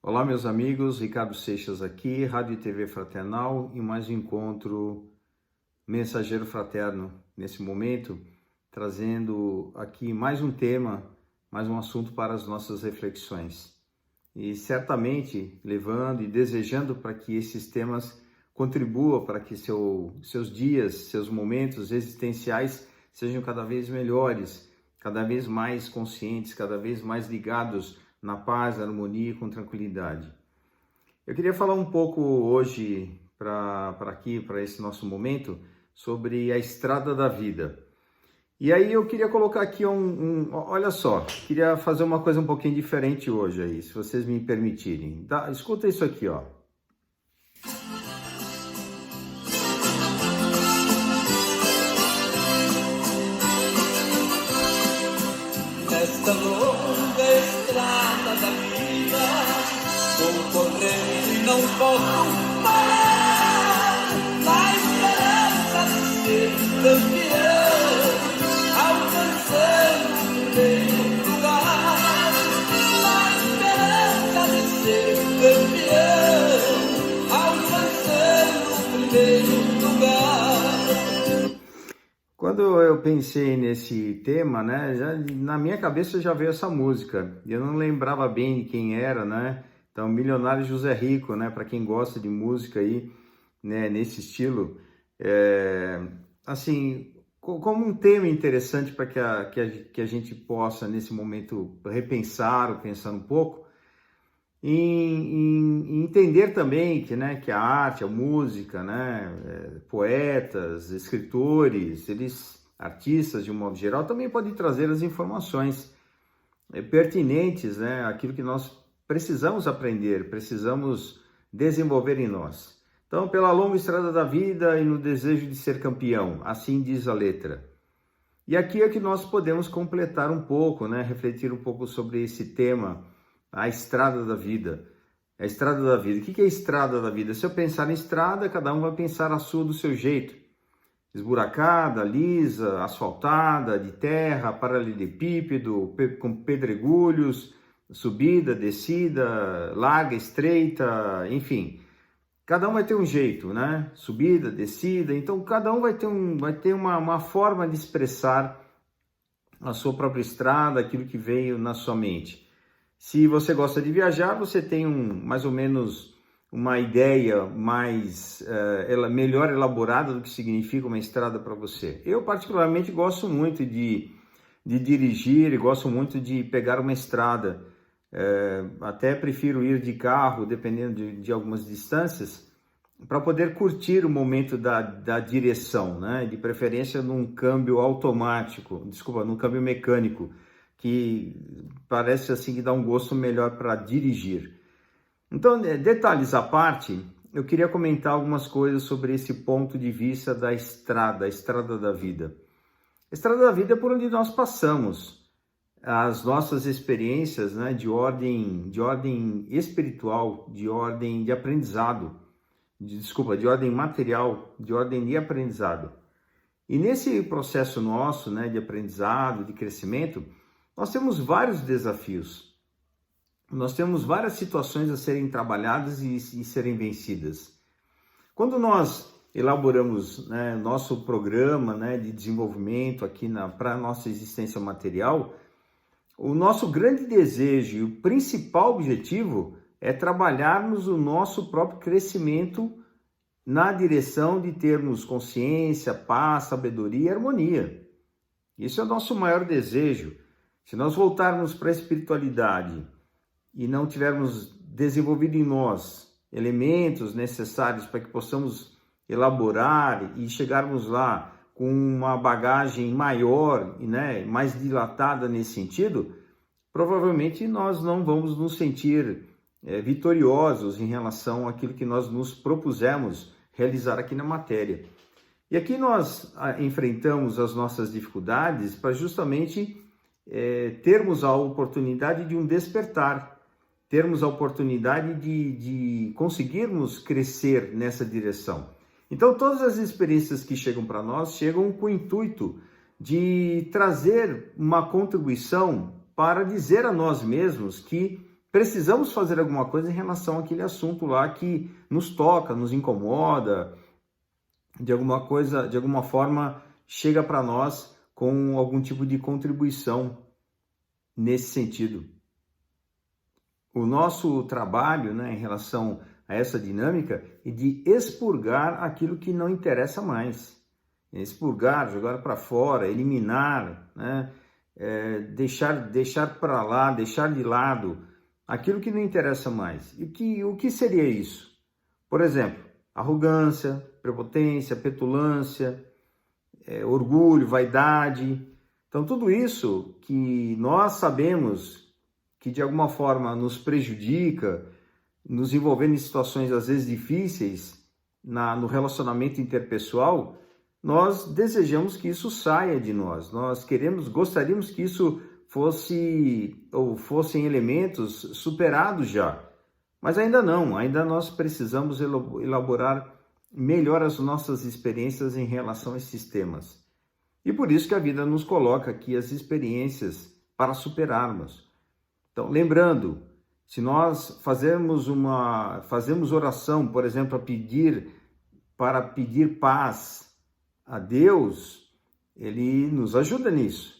Olá, meus amigos, Ricardo Seixas aqui, Rádio e TV Fraternal, e mais um encontro mensageiro fraterno nesse momento, trazendo aqui mais um tema, mais um assunto para as nossas reflexões. E certamente levando e desejando para que esses temas contribuam para que seus dias, seus momentos existenciais sejam cada vez melhores, cada vez mais conscientes, cada vez mais ligados na paz, harmonia e com tranquilidade. Eu queria falar um pouco hoje para esse nosso momento, sobre a estrada da vida. E aí eu queria colocar aqui olha só, queria fazer uma coisa um pouquinho diferente hoje aí, se vocês me permitirem. Escuta isso aqui, ó. Nesta longa estrada da vida, vou correndo e não posso parar, na esperança de ser campeão, alcançando o primeiro lugar, na esperança de ser campeão, alcançando o primeiro lugar. Quando eu pensei nesse tema, né, na minha cabeça já veio essa música. Eu não lembrava bem de quem era, né? Então, Milionário José Rico, né? Para quem gosta de música aí, né, nesse estilo, assim, como um tema interessante para que a gente possa nesse momento repensar ou pensar um pouco. Em entender também que a arte, a música, né, poetas, escritores, artistas de um modo geral, também podem trazer as informações pertinentes, né, àquilo que nós precisamos aprender, precisamos desenvolver em nós. Então, pela longa estrada da vida e no desejo de ser campeão, assim diz a letra. E aqui é que nós podemos completar um pouco, né, refletir um pouco sobre esse tema, a estrada da vida. A estrada da vida. O que é a estrada da vida? Se eu pensar em estrada, cada um vai pensar a sua do seu jeito. Esburacada, lisa, asfaltada, de terra, paralelepípedo, com pedregulhos, subida, descida, larga, estreita, enfim. Cada um vai ter um jeito, né? Subida, descida. Então, cada um vai ter uma forma de expressar a sua própria estrada, aquilo que veio na sua mente. Se você gosta de viajar, você tem mais ou menos uma ideia melhor elaborada do que significa uma estrada para você. Eu particularmente gosto muito de dirigir e gosto muito de pegar uma estrada. Até prefiro ir de carro, dependendo de algumas distâncias, para poder curtir o momento da direção, né? De preferência num câmbio num câmbio mecânico, que parece assim que dá um gosto melhor para dirigir. Então, detalhes à parte, eu queria comentar algumas coisas sobre esse ponto de vista da estrada, a estrada da vida. A estrada da vida é por onde nós passamos, as nossas experiências, né, de ordem espiritual, de ordem de aprendizado, de ordem material, de ordem de aprendizado. E nesse processo nosso, né, de aprendizado, de crescimento, nós temos vários desafios, nós temos várias situações a serem trabalhadas e serem vencidas. Quando nós elaboramos, né, nosso programa, né, de desenvolvimento aqui para a nossa existência material, o nosso grande desejo e o principal objetivo é trabalharmos o nosso próprio crescimento na direção de termos consciência, paz, sabedoria e harmonia. Isso é o nosso maior desejo. Se nós voltarmos para a espiritualidade e não tivermos desenvolvido em nós elementos necessários para que possamos elaborar e chegarmos lá com uma bagagem maior, né, mais dilatada nesse sentido, provavelmente nós não vamos nos sentir vitoriosos em relação àquilo que nós nos propusemos realizar aqui na matéria. E aqui nós enfrentamos as nossas dificuldades para justamente termos a oportunidade de um despertar, termos a oportunidade de conseguirmos crescer nessa direção. Então, todas as experiências que chegam para nós chegam com o intuito de trazer uma contribuição para dizer a nós mesmos que precisamos fazer alguma coisa em relação àquele assunto lá que nos toca, nos incomoda, de alguma forma chega para nós com algum tipo de contribuição nesse sentido. O nosso trabalho, né, em relação a essa dinâmica é de expurgar aquilo que não interessa mais. Expurgar, jogar para fora, eliminar, né, deixar para lá, deixar de lado aquilo que não interessa mais. E o que seria isso? Por exemplo, arrogância, prepotência, petulância, orgulho, vaidade. Então, tudo isso que nós sabemos que de alguma forma nos prejudica, nos envolvendo em situações às vezes difíceis no relacionamento interpessoal, nós desejamos que isso saia de nós. Nós gostaríamos que isso fossem elementos superados já. Mas ainda não, ainda nós precisamos elaborar melhor as nossas experiências em relação a esses temas. E por isso que a vida nos coloca aqui as experiências para superarmos. Então, lembrando, se nós fazemos oração, por exemplo, para pedir paz a Deus, Ele nos ajuda nisso.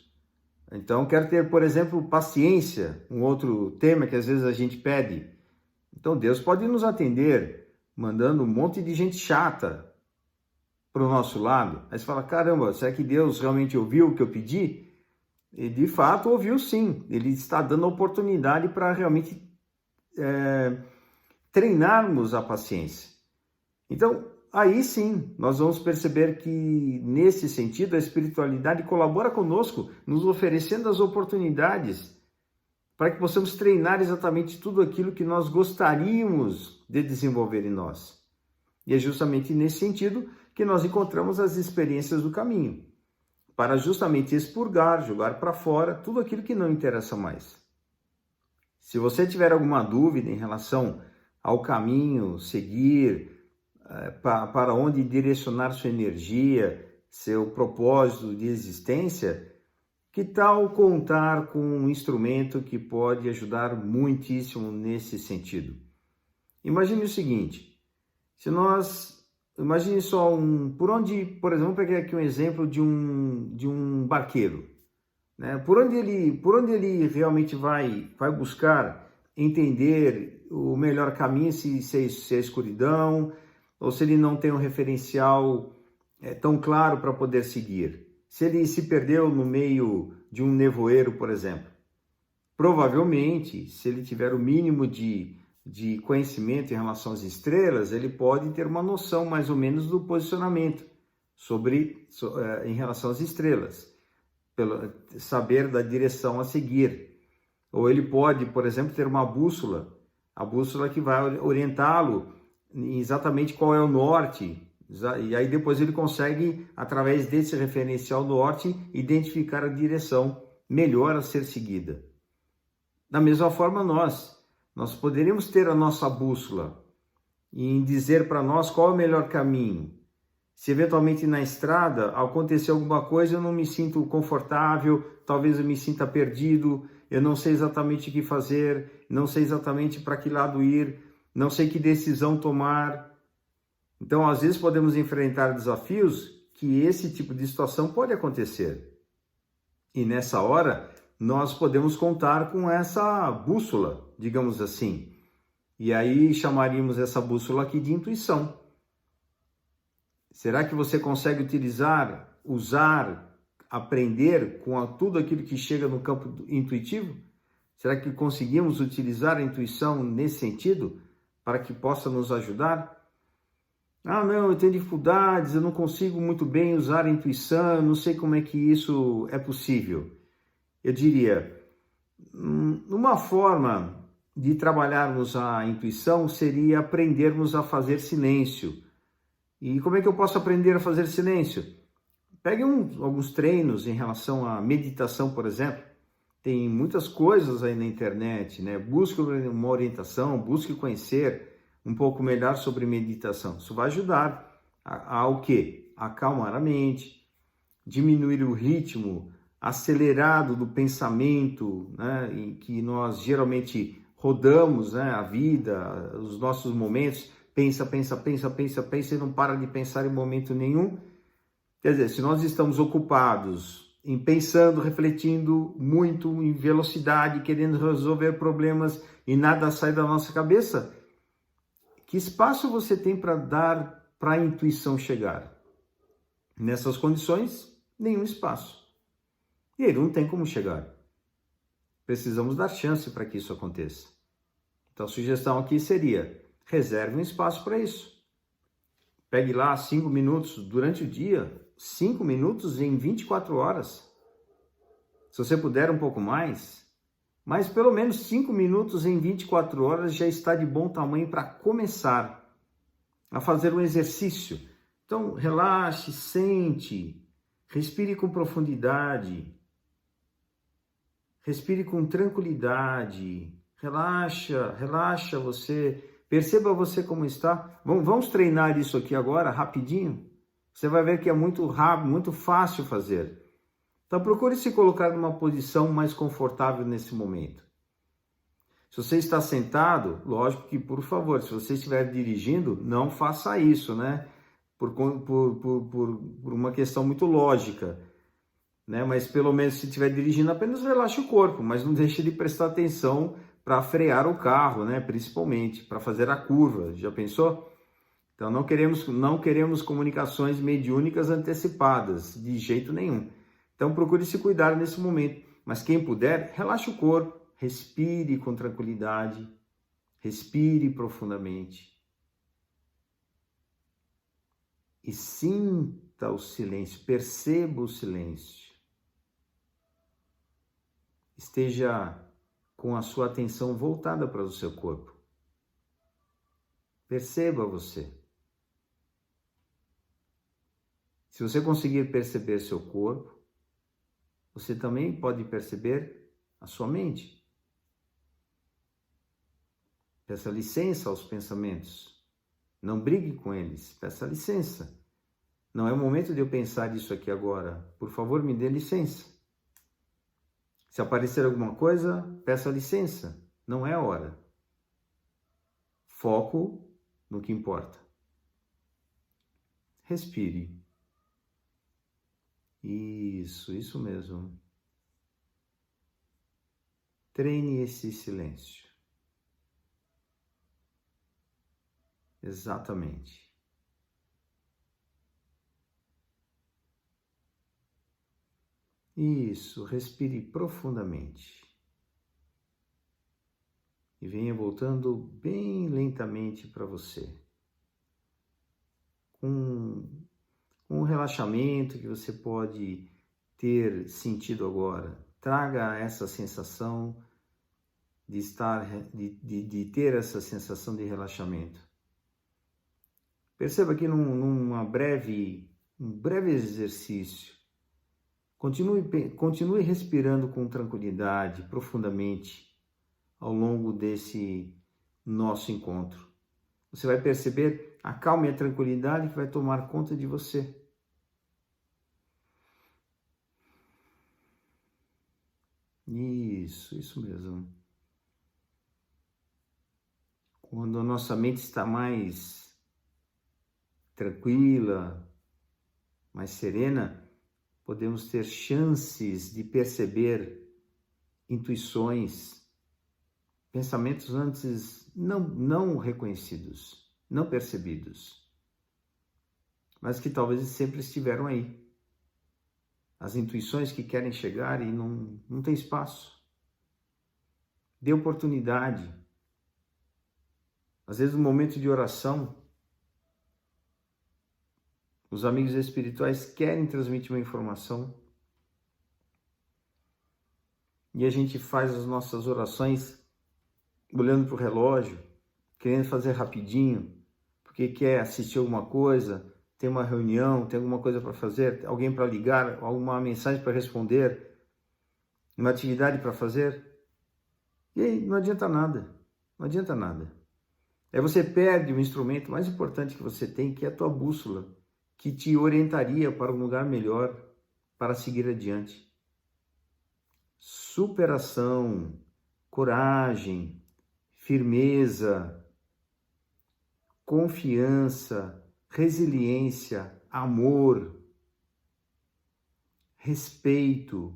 Então, quero ter, por exemplo, paciência, um outro tema que às vezes a gente pede. Então, Deus pode nos atender, mandando um monte de gente chata para o nosso lado. Aí você fala, caramba, será que Deus realmente ouviu o que eu pedi? E de fato ouviu sim, ele está dando a oportunidade para realmente treinarmos a paciência. Então, aí sim, nós vamos perceber que nesse sentido a espiritualidade colabora conosco, nos oferecendo as oportunidades para que possamos treinar exatamente tudo aquilo que nós gostaríamos de desenvolver em nós. E é justamente nesse sentido que nós encontramos as experiências do caminho, para justamente expurgar, jogar para fora tudo aquilo que não interessa mais. Se você tiver alguma dúvida em relação ao caminho, seguir, para onde direcionar sua energia, seu propósito de existência, que tal contar com um instrumento que pode ajudar muitíssimo nesse sentido? Imagine o seguinte, imagine só por exemplo, vamos pegar aqui um exemplo de um barqueiro, né? Por onde ele realmente vai buscar entender o melhor caminho, se é escuridão, ou se ele não tem um referencial tão claro para poder seguir. Se ele se perdeu no meio de um nevoeiro, por exemplo. Provavelmente, se ele tiver o mínimo de conhecimento em relação às estrelas, ele pode ter uma noção mais ou menos do posicionamento em relação às estrelas, saber da direção a seguir. Ou ele pode, por exemplo, ter uma bússola, a bússola que vai orientá-lo em exatamente qual é o norte, e aí depois ele consegue, através desse referencial norte, identificar a direção melhor a ser seguida. Da mesma forma nós poderíamos ter a nossa bússola em dizer para nós qual é o melhor caminho. Se eventualmente na estrada acontecer alguma coisa, eu não me sinto confortável, talvez eu me sinta perdido, eu não sei exatamente o que fazer, não sei exatamente para que lado ir, não sei que decisão tomar. Então, às vezes podemos enfrentar desafios que esse tipo de situação pode acontecer. E nessa hora, nós podemos contar com essa bússola, digamos assim. E aí chamaríamos essa bússola aqui de intuição. Será que você consegue usar, aprender com tudo aquilo que chega no campo intuitivo? Será que conseguimos utilizar a intuição nesse sentido para que possa nos ajudar? Ah, não, eu tenho dificuldades, eu não consigo muito bem usar a intuição, eu não sei como é que isso é possível. Eu diria, uma forma de trabalharmos a intuição seria aprendermos a fazer silêncio. E como é que eu posso aprender a fazer silêncio? Pegue alguns treinos em relação à meditação, por exemplo. Tem muitas coisas aí na internet, né? Busque uma orientação, busque conhecer um pouco melhor sobre meditação. Isso vai ajudar ao quê? Acalmar a mente, diminuir o ritmo acelerado do pensamento, né? Em que nós geralmente rodamos, né, a vida, os nossos momentos, pensa e não para de pensar em momento nenhum. Quer dizer, se nós estamos ocupados em pensando, refletindo muito, em velocidade, querendo resolver problemas e nada sai da nossa cabeça, que espaço você tem para dar para a intuição chegar? Nessas condições, nenhum espaço. E ele não tem como chegar. Precisamos dar chance para que isso aconteça. Então a sugestão aqui seria, reserve um espaço para isso. Pegue lá 5 minutos durante o dia, 5 minutos em 24 horas. Se você puder um pouco mais, mas pelo menos 5 minutos em 24 horas já está de bom tamanho para começar a fazer um exercício. Então relaxe, sente, respire com profundidade, respire com tranquilidade, relaxa você, perceba você como está. Vamos treinar isso aqui agora, rapidinho. Você vai ver que é muito rápido, muito fácil fazer. Então procure se colocar numa posição mais confortável nesse momento. Se você está sentado, lógico que, por favor, se você estiver dirigindo, não faça isso, né? Por uma questão muito lógica, né? Mas pelo menos se estiver dirigindo, apenas relaxe o corpo, mas não deixe de prestar atenção para frear o carro, né? Principalmente para fazer a curva. Já pensou? Então não queremos comunicações mediúnicas antecipadas, de jeito nenhum. Então procure se cuidar nesse momento. Mas quem puder, relaxe o corpo, respire com tranquilidade, respire profundamente. E sinta o silêncio, perceba o silêncio. Esteja com a sua atenção voltada para o seu corpo. Perceba você. Se você conseguir perceber seu corpo, você também pode perceber a sua mente. Peça licença aos pensamentos. Não brigue com eles, peça licença. Não é o momento de eu pensar isso aqui agora. Por favor, me dê licença. Se aparecer alguma coisa, peça licença. Não é a hora. Foco no que importa. Respire. Isso mesmo. Treine esse silêncio. Exatamente. Isso, respire profundamente. E venha voltando bem lentamente para você. Com um relaxamento que você pode ter sentido agora. Traga essa sensação de ter essa sensação de relaxamento. Perceba que um breve exercício, continue respirando com tranquilidade, profundamente, ao longo desse nosso encontro. Você vai perceber a calma e a tranquilidade que vai tomar conta de você. Isso mesmo. Quando a nossa mente está mais tranquila, mais serena, podemos ter chances de perceber intuições, pensamentos antes não reconhecidos, não percebidos, mas que talvez sempre estiveram aí. As intuições que querem chegar e não tem espaço. Dê oportunidade. Às vezes, no momento de oração, os amigos espirituais querem transmitir uma informação e a gente faz as nossas orações olhando para o relógio, querendo fazer rapidinho, porque quer assistir alguma coisa, tem uma reunião, tem alguma coisa para fazer, alguém para ligar, alguma mensagem para responder, uma atividade para fazer. E aí não adianta nada, não adianta nada. Aí você perde o instrumento mais importante que você tem, que é a tua bússola, que te orientaria para um lugar melhor, para seguir adiante. Superação, coragem, firmeza, confiança, resiliência, amor, respeito,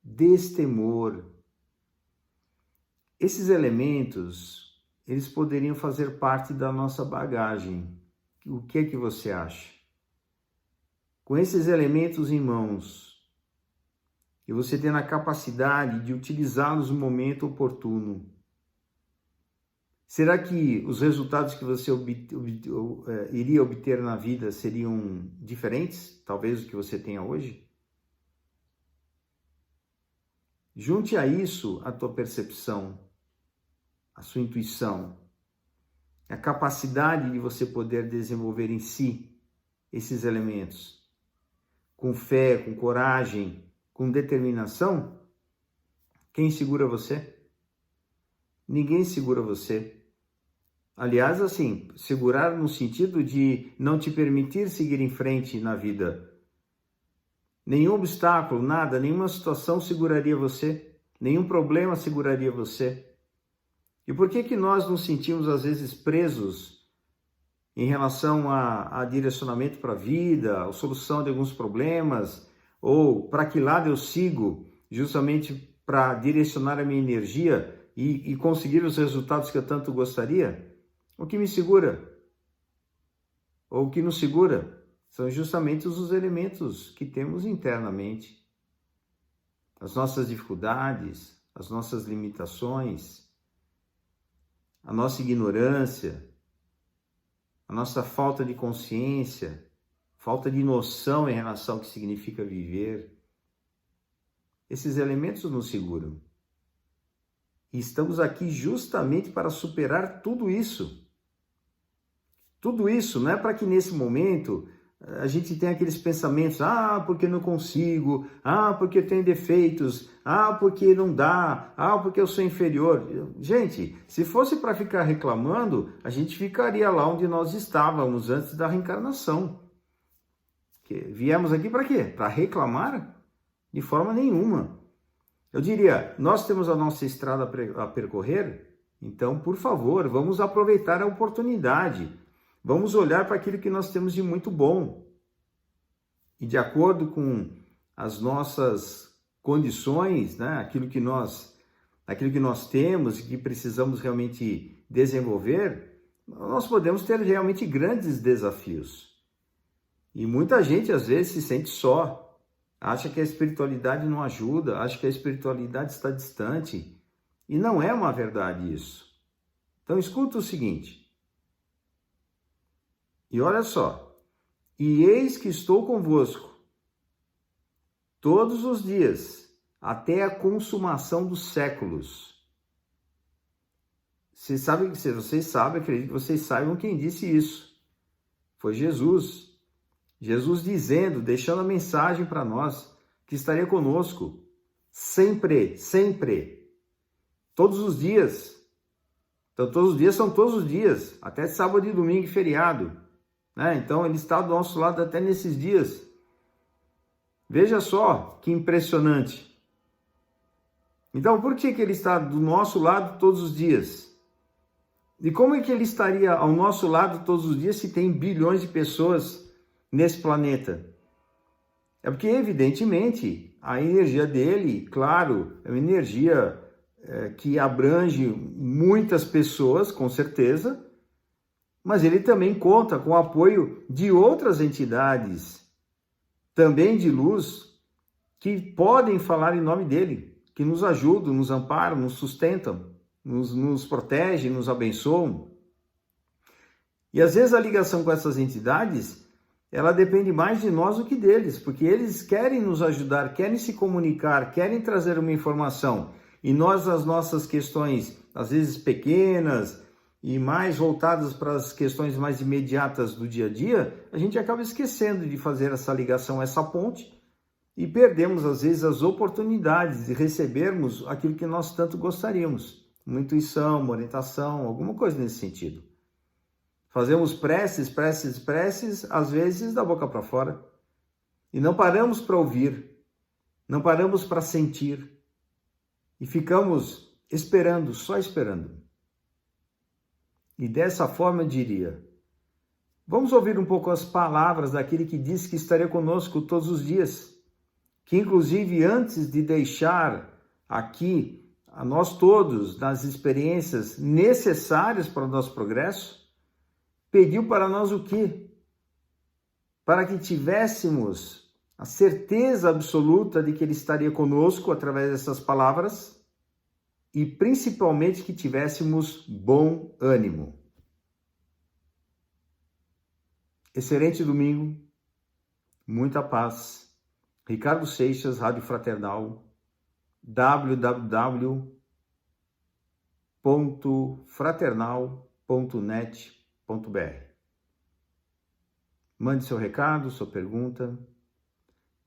destemor. Esses elementos, eles poderiam fazer parte da nossa bagagem. O que é que você acha? Com esses elementos em mãos, e você tendo a capacidade de utilizá-los no momento oportuno, será que os resultados que você iria obter na vida seriam diferentes, talvez, do que você tenha hoje? Junte a isso a tua percepção, a sua intuição, a capacidade de você poder desenvolver em si esses elementos, com fé, com coragem, com determinação. Quem segura você? Ninguém segura você. Aliás, assim, segurar no sentido de não te permitir seguir em frente na vida. Nenhum obstáculo, nada, nenhuma situação seguraria você, nenhum problema seguraria você. E por que nós nos sentimos às vezes presos em relação a direcionamento para a vida, a solução de alguns problemas, ou para que lado eu sigo, justamente para direcionar a minha energia e conseguir os resultados que eu tanto gostaria? O que me segura? Ou o que nos segura? São justamente os elementos que temos internamente. As nossas dificuldades, as nossas limitações, a nossa ignorância, a nossa falta de consciência, falta de noção em relação ao que significa viver. Esses elementos nos seguram. E estamos aqui justamente para superar tudo isso. Tudo isso não é para que nesse momento a gente tenha aqueles pensamentos, porque não consigo, porque eu tenho defeitos, porque não dá, porque eu sou inferior. Gente, se fosse para ficar reclamando, a gente ficaria lá onde nós estávamos antes da reencarnação. Viemos aqui para quê? Para reclamar? De forma nenhuma. Eu diria, nós temos a nossa estrada a percorrer, então, por favor, vamos aproveitar a oportunidade. Vamos olhar para aquilo que nós temos de muito bom. E de acordo com as nossas condições, né, aquilo que nós temos e que precisamos realmente desenvolver, nós podemos ter realmente grandes desafios. E muita gente, às vezes, se sente só. Acha que a espiritualidade não ajuda, acha que a espiritualidade está distante. E não é uma verdade isso. Então, escuta o seguinte. E olha só. E eis que estou convosco todos os dias, até a consumação dos séculos. Vocês sabem, acredito que vocês saibam quem disse isso. Foi Jesus. Jesus dizendo, deixando a mensagem para nós, que estaria conosco sempre, sempre, todos os dias. Então, todos os dias são todos os dias, até sábado e domingo e feriado, né? Então, ele está do nosso lado até nesses dias. Veja só que impressionante. Então, por que ele está do nosso lado todos os dias? E como é que ele estaria ao nosso lado todos os dias se tem bilhões de pessoas nesse planeta? É porque, evidentemente, a energia dele, claro, é uma energia que abrange muitas pessoas, com certeza, mas ele também conta com o apoio de outras entidades, também de luz, que podem falar em nome dele, que nos ajudam, nos amparam, nos sustentam, nos protegem, nos abençoam. E às vezes a ligação com essas entidades, ela depende mais de nós do que deles, porque eles querem nos ajudar, querem se comunicar, querem trazer uma informação. E nós, as nossas questões, às vezes pequenas e mais voltadas para as questões mais imediatas do dia a dia, a gente acaba esquecendo de fazer essa ligação, essa ponte, e perdemos, às vezes, as oportunidades de recebermos aquilo que nós tanto gostaríamos. Uma intuição, uma orientação, alguma coisa nesse sentido. Fazemos preces, às vezes da boca para fora. E não paramos para ouvir, não paramos para sentir. E ficamos esperando, só esperando. E dessa forma eu diria: vamos ouvir um pouco as palavras daquele que disse que estaria conosco todos os dias, que inclusive antes de deixar aqui a nós todos nas experiências necessárias para o nosso progresso, pediu para nós o quê? Para que tivéssemos a certeza absoluta de que Ele estaria conosco através dessas palavras e principalmente que tivéssemos bom ânimo. Excelente domingo, muita paz. Ricardo Seixas, Rádio Fraternal, www.fraternal.net.br. Mande seu recado, sua pergunta.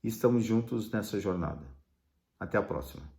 Estamos juntos nessa jornada. Até a próxima.